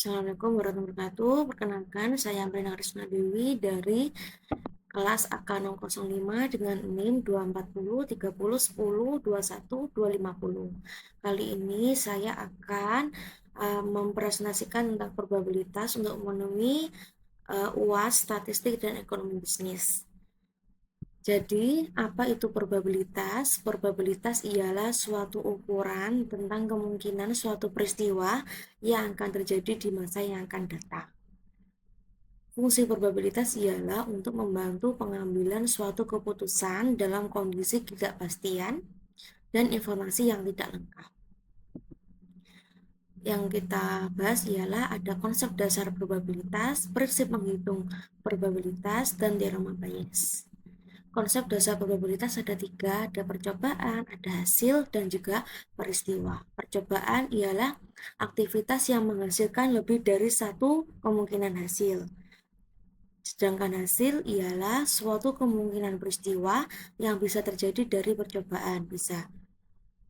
Assalamualaikum warahmatullahi wabarakatuh. Perkenalkan, saya Amrina Krisna Dewi dari kelas AK 005 dengan NIM 240 30 10 21 250. Kali ini saya akan mempresentasikan tentang probabilitas untuk memenuhi UAS Statistik dan Ekonomi Bisnis. Jadi, apa itu probabilitas? Probabilitas ialah suatu ukuran tentang kemungkinan suatu peristiwa yang akan terjadi di masa yang akan datang. Fungsi probabilitas ialah untuk membantu pengambilan suatu keputusan dalam kondisi ketidakpastian dan informasi yang tidak lengkap. Yang kita bahas ialah ada konsep dasar probabilitas, prinsip menghitung probabilitas, dan teorema Bayes. Konsep dasar probabilitas ada 3, ada percobaan, ada hasil, dan juga peristiwa. Percobaan ialah aktivitas yang menghasilkan lebih dari satu kemungkinan hasil. Sedangkan hasil ialah suatu kemungkinan peristiwa yang bisa terjadi dari percobaan, bisa.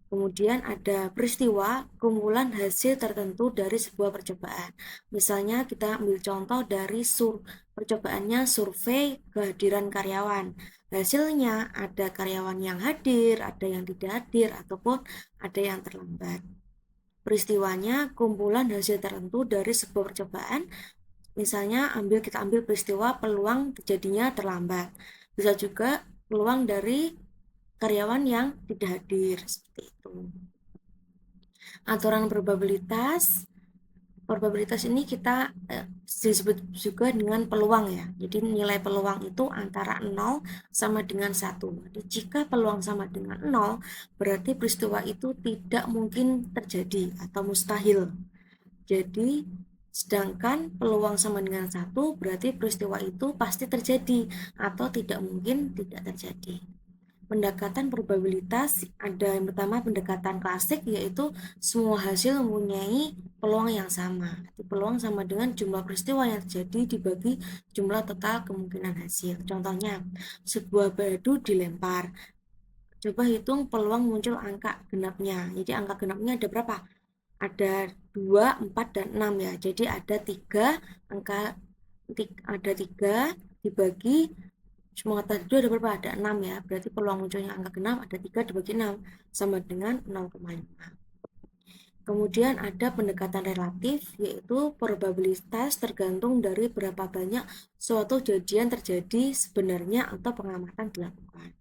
Kemudian ada peristiwa, kumpulan hasil tertentu dari sebuah percobaan. Misalnya kita ambil contoh dari percobaannya survei kehadiran karyawan. Hasilnya ada karyawan yang hadir, ada yang tidak hadir, ataupun ada yang terlambat. Peristiwanya kumpulan hasil tertentu dari sebuah percobaan. Misalnya kita ambil peristiwa peluang terjadinya terlambat. Bisa juga peluang dari karyawan yang tidak hadir, seperti itu. Aturan probabilitas ini kita disebut juga dengan peluang ya. Jadi nilai peluang itu antara 0 sama dengan 1. Jadi jika peluang sama dengan 0, berarti peristiwa itu tidak mungkin terjadi atau mustahil. Jadi sedangkan peluang sama dengan 1 berarti peristiwa itu pasti terjadi atau tidak mungkin tidak terjadi. Pendekatan probabilitas ada yang pertama pendekatan klasik, yaitu semua hasil mempunyai peluang yang sama. Peluang sama dengan jumlah peristiwa yang terjadi dibagi jumlah total kemungkinan hasil. Contohnya, sebuah batu dilempar. Coba hitung peluang muncul angka genapnya. Jadi angka genapnya ada berapa? Ada 2, 4, dan 6 ya. Jadi ada 3 dibagi semua tadi itu ada berapa? Ada 6 ya. Berarti peluang munculnya angka genap ada 3 dibagi 6 sama dengan 0,5. Kemudian ada pendekatan relatif, yaitu probabilitas tergantung dari berapa banyak suatu kejadian terjadi sebenarnya atau pengamatan dilakukan.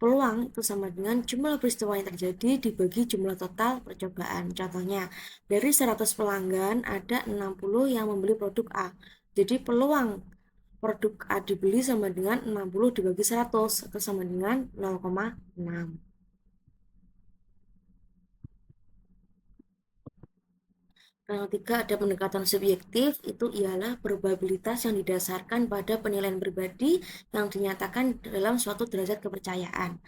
Peluang itu sama dengan jumlah peristiwa yang terjadi dibagi jumlah total percobaan. Contohnya, dari 100 pelanggan ada 60 yang membeli produk A. Jadi peluang produk A dibeli sama dengan 60 dibagi 100 atau sama dengan 0,6. Yang ketiga ada pendekatan subjektif, itu ialah probabilitas yang didasarkan pada penilaian pribadi yang dinyatakan dalam suatu derajat kepercayaan.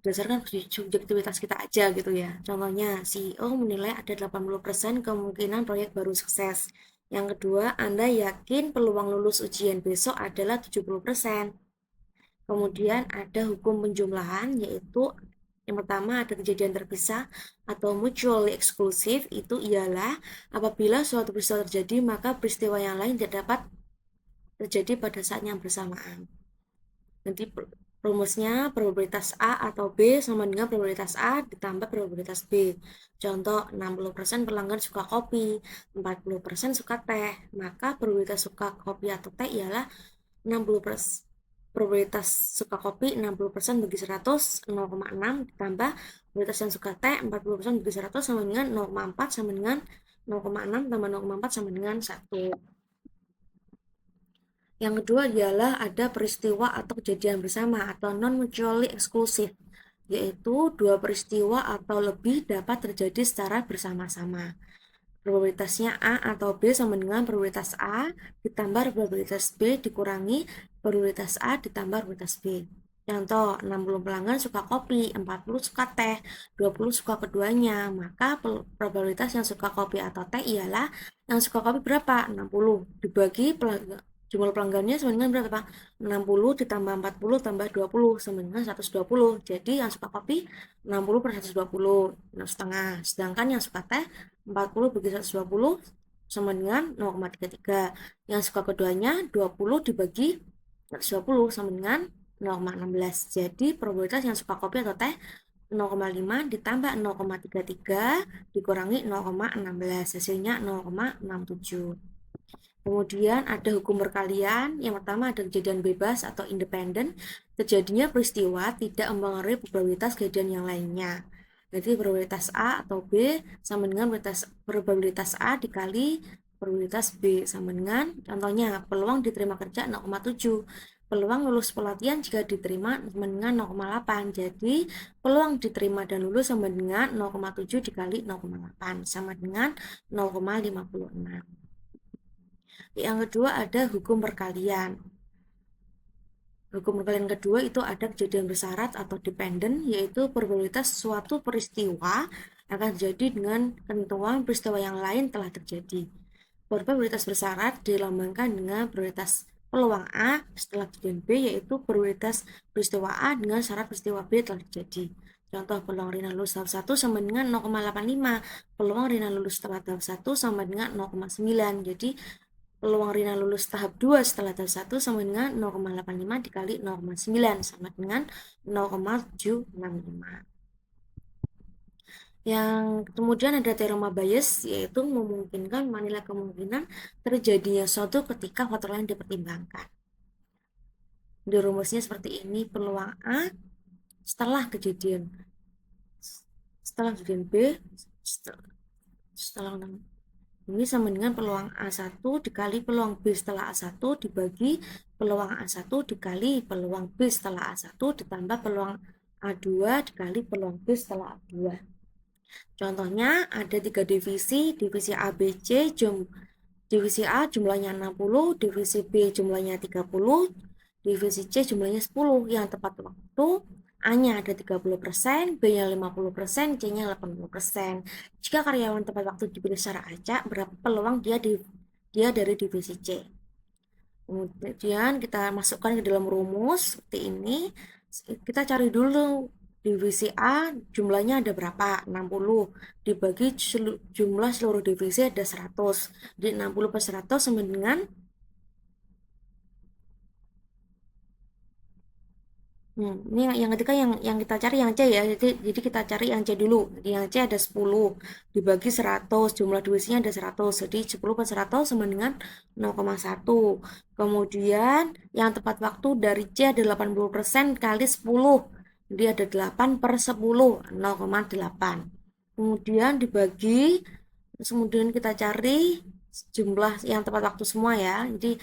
Berdasarkan subjektivitas kita aja gitu ya. Contohnya, CEO menilai ada 80% kemungkinan proyek baru sukses. Yang kedua, Anda yakin peluang lulus ujian besok adalah 70%. Kemudian ada hukum penjumlahan, yaitu yang pertama ada kejadian terpisah atau mutually exclusive, itu ialah apabila suatu peristiwa terjadi maka peristiwa yang lain tidak dapat terjadi pada saat yang bersamaan. Nanti rumusnya probabilitas A atau B sama dengan probabilitas A ditambah probabilitas B. Contoh, 60% pelanggan suka kopi, 40% suka teh. Maka probabilitas suka kopi atau teh ialah 60%. Probabilitas suka kopi 60% bagi 100, 0,6 ditambah probabilitas yang suka teh 40% bagi 100 sama dengan 0,4 sama dengan 0,6 tambah 0,4 sama dengan 1. Yang kedua ialah ada peristiwa atau kejadian bersama atau non-mutually exclusive, yaitu dua peristiwa atau lebih dapat terjadi secara bersama-sama. Probabilitasnya A atau B sama dengan probabilitas A ditambah probabilitas B dikurangi probabilitas A ditambah probabilitas B. Contoh, 60 pelanggan suka kopi, 40 suka teh, 20 suka keduanya. Maka probabilitas yang suka kopi atau teh ialah yang suka kopi berapa? 60 dibagi jumlah pelanggannya sama dengan berapa? 60 ditambah 40 tambah 20 sama dengan 120. Jadi yang suka kopi 60 per 120, 6,5. Sedangkan yang suka teh 40 bagi 120 sama dengan 0,33. Yang suka keduanya 20 dibagi 120 sama dengan 0,16. Jadi probabilitas yang suka kopi atau teh 0,5 ditambah 0,33 dikurangi 0,16, hasilnya 0,67. Kemudian ada hukum perkalian. Yang pertama ada kejadian bebas atau independen. Terjadinya peristiwa tidak mempengaruhi probabilitas kejadian yang lainnya. Jadi probabilitas A atau B sama dengan probabilitas A dikali probabilitas B sama dengan, contohnya, peluang diterima kerja 0,7. Peluang lulus pelatihan jika diterima sama dengan 0,8. Jadi peluang diterima dan lulus sama dengan 0,7 dikali 0,8 sama dengan 0,56. Yang kedua ada hukum perkalian. Hukum perkalian kedua itu ada kejadian bersyarat atau dependen, yaitu probabilitas suatu peristiwa akan terjadi dengan ketentuan peristiwa yang lain telah terjadi. Probabilitas bersyarat dilambangkan dengan probabilitas peluang A setelah kejadian B, yaitu probabilitas peristiwa A dengan syarat peristiwa B telah terjadi. Contoh, peluang Rina lulus tahap 1 sama dengan 0,85, peluang Rina lulus setelah tahap 1 sama dengan 0,9. Jadi peluang Rina lulus tahap 2 setelah tahap 1 sama dengan 0,85 dikali 0,9 sama dengan 0,765. Yang kemudian ada teorema Bayes, yaitu memungkinkan menilai kemungkinan terjadinya suatu ketika faktor lain dipertimbangkan. Di rumusnya seperti ini, peluang A setelah kejadian B setelah ini sama dengan peluang A1 dikali peluang B setelah A1 dibagi peluang A1 dikali peluang B setelah A1 ditambah peluang A2 dikali peluang B setelah A2. Contohnya ada 3 divisi, divisi ABC, divisi A jumlahnya 60, divisi B jumlahnya 30, divisi C jumlahnya 10. Yang tepat waktu A-nya ada 30%, B-nya 50%, C-nya 80%. Jika karyawan tepat waktu dipilih secara acak, berapa peluang dia dari divisi C? Kemudian kita masukkan ke dalam rumus seperti ini. Kita cari dulu divisi A jumlahnya ada berapa? 60 dibagi jumlah seluruh divisi ada 100. Jadi 60 per 100 sama dengan ini yang ketiga yang kita cari yang C ya. Jadi kita cari yang C dulu. Jadi yang C ada 10 dibagi 100, jumlah divisinya ada 100. Jadi 10 per 100 sama dengan 0,1. Kemudian yang tepat waktu dari C ada 80% kali 10. Jadi ada 8 per 10, 0,8. Kemudian dibagi, kemudian kita cari jumlah yang tepat waktu semua ya. Jadi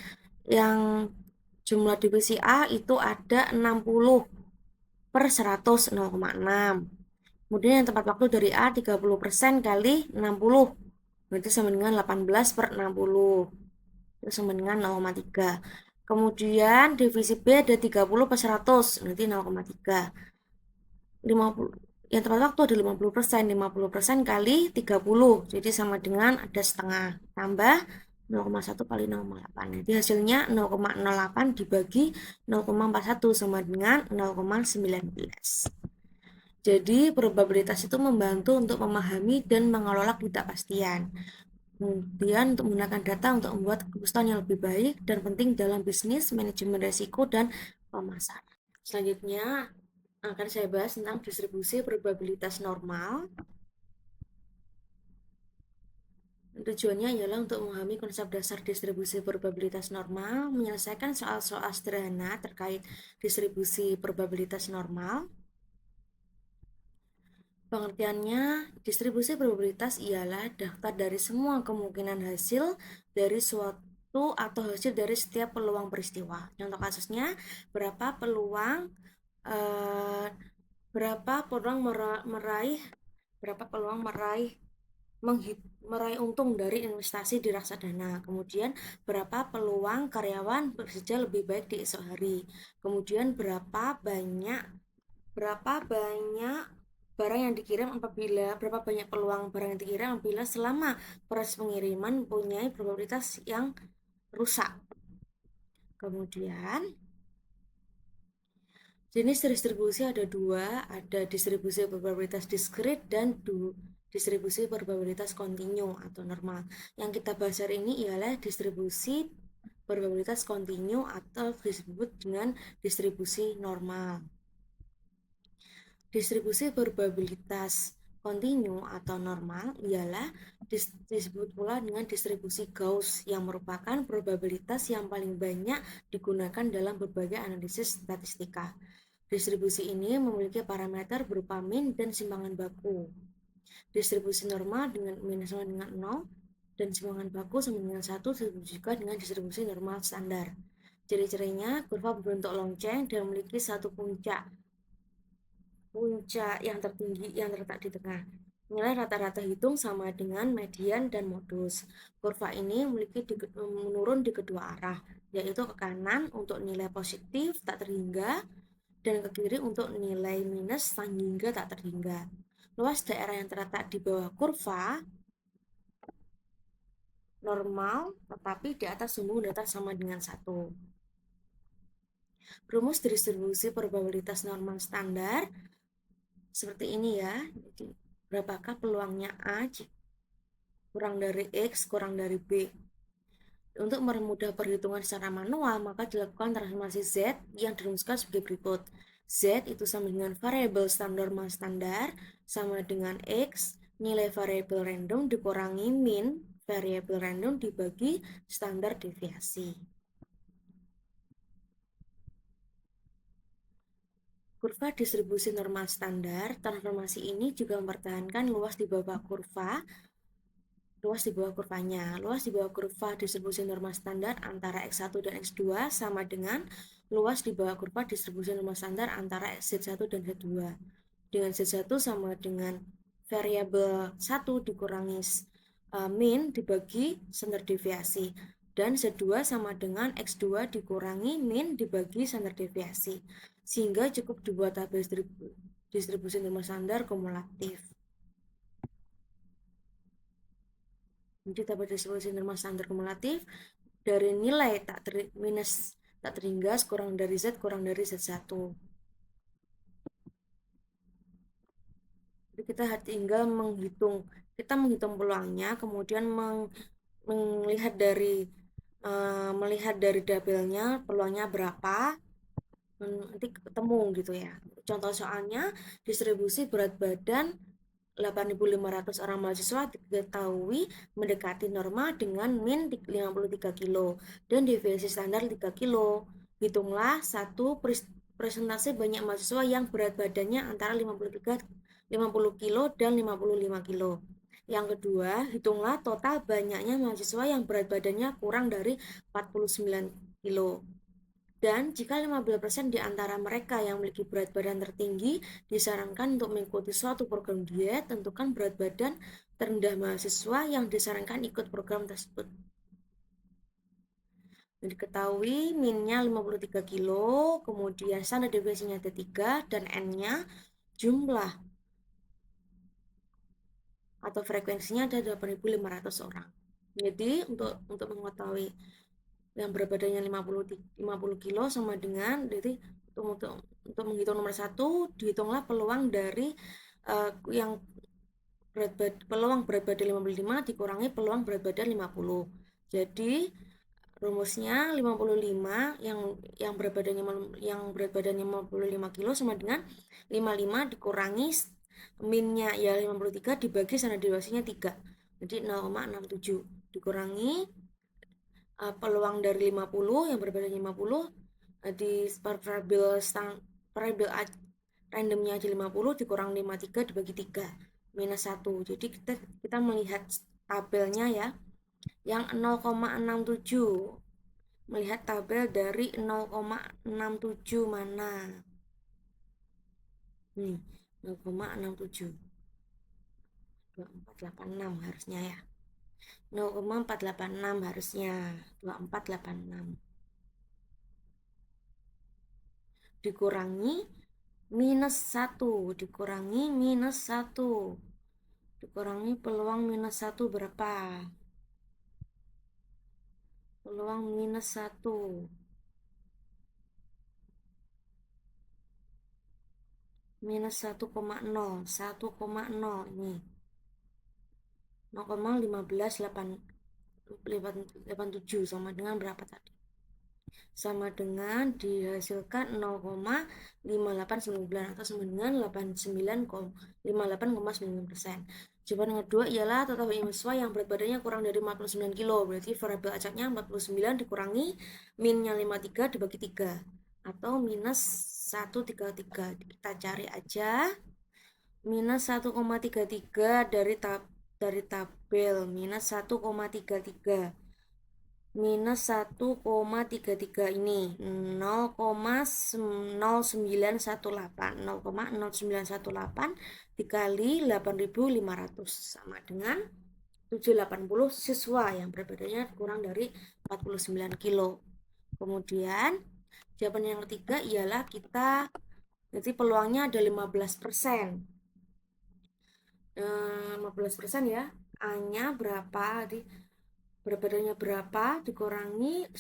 yang jumlah divisi A itu ada 60 per 100, 0,6. Kemudian yang tepat waktu dari A 30% kali 60. Berarti sama dengan 18 per 60. Itu sama dengan 0,3. Kemudian divisi B ada 30 per 100. Berarti 0,3. 50. Yang tepat waktu ada 50%. 50% kali 30. Jadi sama dengan ada setengah. Tambah 0,1 kali 0,8. Jadi hasilnya 0,08 dibagi 0,41 sama dengan 0,19. Jadi probabilitas itu membantu untuk memahami dan mengelola ketidakpastian. Kemudian untuk menggunakan data untuk membuat keputusan yang lebih baik dan penting dalam bisnis, manajemen risiko, dan pemasaran. Selanjutnya akan saya bahas tentang distribusi probabilitas normal. Tujuannya ialah untuk memahami konsep dasar distribusi probabilitas normal, menyelesaikan soal-soal sederhana terkait distribusi probabilitas normal. Pengertiannya, distribusi probabilitas ialah daftar dari semua kemungkinan hasil dari suatu atau hasil dari setiap peluang peristiwa. Contoh kasusnya, berapa peluang meraih untung dari investasi di reksadana. Kemudian berapa peluang karyawan bekerja lebih baik di esok hari. Kemudian berapa banyak barang yang dikirim berapa banyak peluang barang yang dikirim apabila selama proses pengiriman mempunyai probabilitas yang rusak. Kemudian jenis distribusi ada dua, ada distribusi probabilitas diskrit dan distribusi probabilitas kontinu atau normal. Yang kita bahas hari ini ialah distribusi probabilitas kontinu atau disebut dengan distribusi normal. Distribusi probabilitas kontinu atau normal ialah disebut pula dengan distribusi Gauss yang merupakan probabilitas yang paling banyak digunakan dalam berbagai analisis statistika. Distribusi ini memiliki parameter berupa min dan simpangan baku. Distribusi normal dengan min sama dengan 0 dan simpangan baku sama dengan 1 disebut juga dengan distribusi normal standar. Ciri-cirinya kurva berbentuk lonceng dan memiliki satu puncak yang tertinggi yang terletak di tengah. Nilai rata-rata hitung sama dengan median dan modus. Kurva ini menurun di kedua arah, yaitu ke kanan untuk nilai positif tak terhingga dan ke kiri untuk nilai minus hingga tak terhingga. Luas daerah yang terletak di bawah kurva normal, tetapi di atas sumbu datar sama dengan 1. Rumus distribusi probabilitas normal standar seperti ini ya. Jadi, berapakah peluangnya A kurang dari X kurang dari B? Untuk mempermudah perhitungan secara manual, maka dilakukan transformasi Z yang dirumuskan sebagai berikut. Z itu sama dengan variabel normal standar sama dengan X, nilai variabel random dikurangi min variabel random dibagi standar deviasi. Kurva distribusi normal standar, transformasi ini juga mempertahankan luas di bawah kurvanya. Luas di bawah kurva distribusi normal standar antara X1 dan X2 sama dengan luas di bawah kurva distribusi normal standar antara Z1 dan Z2. Dengan Z1 sama dengan variabel 1 dikurangi min dibagi standar deviasi. Dan Z2 sama dengan X2 dikurangi min dibagi standar deviasi. Sehingga cukup dibuat tabel distribusi normal standar kumulatif. Jadi tabel distribusi normal standar kumulatif dari nilai minus tak terhingga kurang dari Z kurang dari Z1. Jadi kita tinggal menghitung peluangnya, kemudian melihat dari tabelnya peluangnya berapa, nanti ketemu gitu ya. Contoh soalnya distribusi berat badan 8.500 orang mahasiswa diketahui mendekati norma dengan min 53 kilo dan deviasi standar 3 kilo. Hitunglah satu presentase banyak mahasiswa yang berat badannya antara 50 kilo dan 55 kilo. Yang kedua, hitunglah total banyaknya mahasiswa yang berat badannya kurang dari 49 kilo. Dan jika 15% di antara mereka yang memiliki berat badan tertinggi disarankan untuk mengikuti suatu program diet, tentukan berat badan terendah mahasiswa yang disarankan ikut program tersebut. Diketahui minnya 53 kilo, kemudian standar deviasinya ada 3, dan N-nya jumlah atau frekuensinya ada 8.500 orang. Jadi untuk mengetahui yang berat badannya 50 kilo sama dengan, jadi untuk menghitung nomor 1 dihitunglah peluang dari yang peluang berat badan 55 dikurangi peluang berat badan 50. Jadi rumusnya 55 yang berat badannya 55 kilo sama dengan 55 dikurangi minnya ya 53 dibagi standar deviasinya 3. Jadi 0,67 dikurangi peluang dari 50 yang berat badannya 50 di variabel randomnya aja 50 dikurang 53 dibagi 3 minus 1. Jadi kita melihat tabelnya ya, yang 0,67, melihat tabel dari 0,67 mana nih, 0,67 2486 harusnya ya, 0,486 harusnya 2486 dikurangi minus 1 dikurangi minus 1 dikurangi peluang minus 1 berapa? Peluang minus 1 minus 1,0 1,0 ini 0,1587 sama dengan berapa tadi? Sama dengan dihasilkan 0,5899 atau sama dengan 58,9%. Jawaban yang kedua ialah total mahasiswa yang berat badannya kurang dari 49 kilo. Berarti variabel acaknya 49 dikurangi minnya 53 dibagi 3 atau minus 133. Kita cari aja minus 1,33 dari tabel minus 1,33 minus 1,33 ini 0,0918 dikali 8.500 sama dengan 780 siswa yang berat badannya kurang dari 49 kilo. Kemudian jawaban yang ketiga ialah kita jadi peluangnya ada 15%. 15% ya. A-nya berapa? Di berat badannya berapa dikurangi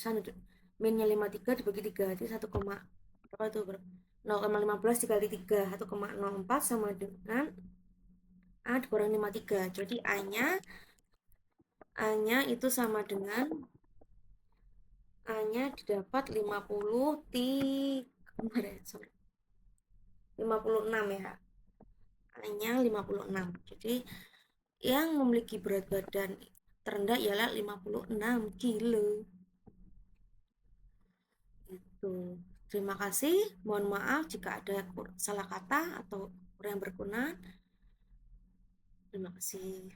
minnya 53 dibagi 3 jadi 1, berapa itu 0,15 dikali 3 1,04 sama dengan A dikurangi 53. Jadi A-nya itu sama dengan A-nya didapat 56 ya. A-nya 56. Jadi yang memiliki berat badan terendah ialah 56 kilo. Itu. Terima kasih. Mohon maaf jika ada salah kata atau kurang berkenan. Terima kasih.